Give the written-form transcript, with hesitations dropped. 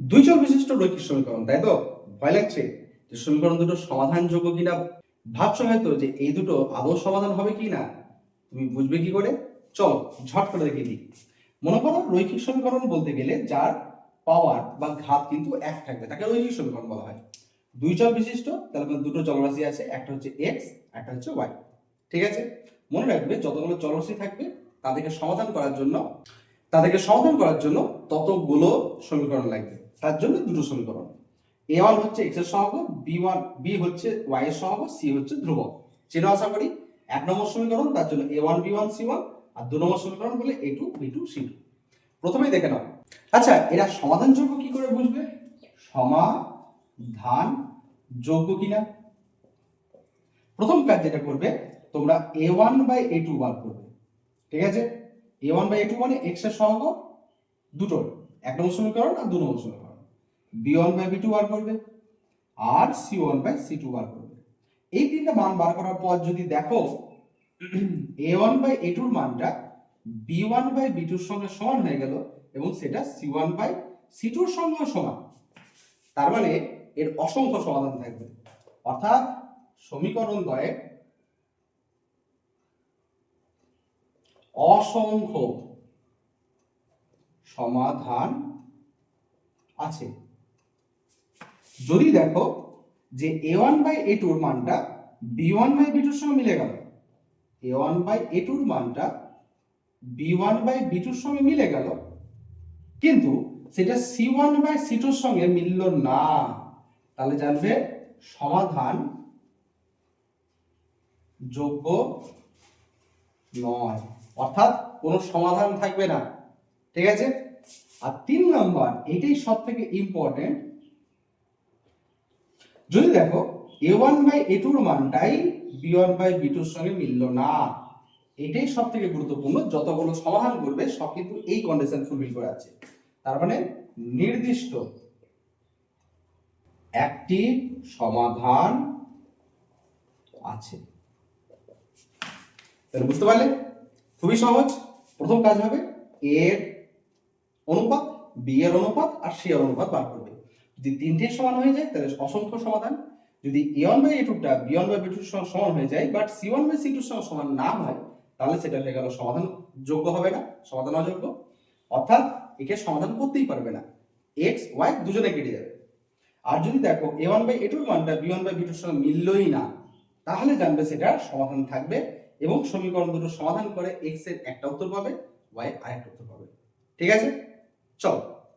দুই চল বিশিষ্ট রৈখিক সমীকরণ, তাই তো? ভয় লাগছে যে সমীকরণ দুটো সমাধানযোগ্য কিনা? ভাবছো হয়তো যে এই দুটো আদৌ সমাধান হবে কি না। তুমি বুঝবে কি করে? চলো ঝট করে দেখে দিই। মনে করো রৈখিক সমীকরণ বলতে গেলে যার পাওয়ার বা ঘাত কিন্তু এক থাকবে তাকে রৈখিক সমীকরণ বলা হয়। দুই চল বিশিষ্ট, তাহলে দুটো চলরাশি আছে, একটা হচ্ছে এক্স, একটা হচ্ছে ওয়াই। ঠিক আছে, মনে রাখবে যতগুলো চলরাশি থাকবে তাদেরকে সমাধান করার জন্য ততগুলো সমীকরণ লাগবে। তার জন্য দুটো সমীকরণ, a1 হচ্ছে x এর সহগ, b হচ্ছে y এর সহগ, c হচ্ছে ধ্রুবক। চেনো আশা করি। এক নম্বর সমীকরণ, তার জন্য a1 b1 c1, আর দু নম্বর সমীকরণ বলে a2 b2 c2। প্রথমেই দেখে নাও, আচ্ছা এরা সমাধানযোগ্য কি করে বুঝবে? সমাধান যোগ্য কিনা। প্রথম কাজ যেটা করবে, তোমরা a1 বাই a2 বার করবে। ঠিক আছে, a1 বাই a2 মানে x এর সহগ দুটো, এক নম্বর সমীকরণ আর দু নম্বর সমীকরণ। b1 বাই b2 বার করবে, আর c1 বাই c2 বার করবে। এই তিনটা মান বার করার পর যদি দেখো a1 বাই a2 এর মানটা b1 বাই b2 এর সঙ্গে সমান হয়ে গেল এবং সেটা c1 বাই c2 এর সঙ্গে সমান, তার মানে এর অসংখ্য সমাধান থাকবে। অর্থাৎ সমীকরণ দ্বয়ের অসংখ্য সমাধান আছে। যদি দেখো যে a1 বাই a2 এর মানটা b1 বাই b2 এর সঙ্গে মিলে গেল, a1 বাই a2 এর মানটা b1 বাই b2 এর সঙ্গে মিলে গেল, কিন্তু সেটা c1 বাই c2 এর সঙ্গে মিলল না, তাহলে জানবে সমাধান যোগ্য নয়, অর্থাৎ কোনো সমাধান থাকবে না। ঠিক আছে, আর তিন নাম্বার, এটাই সবথেকে ইম্পর্টেন্ট, যদি দেখো a1 বাই a2 এর মানটাই b1 বাই b2 এর সঙ্গে মিলল না, এটাই সবথেকে গুরুত্বপূর্ণ। যতগুলো সমাধান করবে সব কিন্তু এই কন্ডিশন ফুলফিল করে আছে, তার মানে নির্দিষ্ট একটি সমাধান আছে। তাহলে বুঝতে পারলে? খুবই সহজ। প্রথম কাজ হবে এর অনুপাত, বি এর অনুপাত আর সি এর অনুপাত বার করবে। যদি তিনটে সমান হয়ে যায় তাহলে অসংখ্য সমাধান। যদি a1 বাই a2 টা b1 বাই b2 এর সঙ্গে সমান হয়ে যায় বাট c1 বাই c2 এর সঙ্গে সমান না হয়, তাহলে সেটা হয়ে গেল সমাধান যোগ্য হবে না, সমাধান অযোগ্য, অর্থাৎ একে সমাধান করতেই পারবে না, x y দুজনে কেটে যাবে। আর যদি দেখো a1 বাই a2 এর মানটা b1 বাই b2 এর সঙ্গে মিললই না, তাহলে জানবে সেটা সমাধান থাকবে এবং সমীকরণ দুটো সমাধান করে x এর একটা উত্তর পাবে, y এর আরেকটা উত্তর পাবে। ঠিক আছে, চলো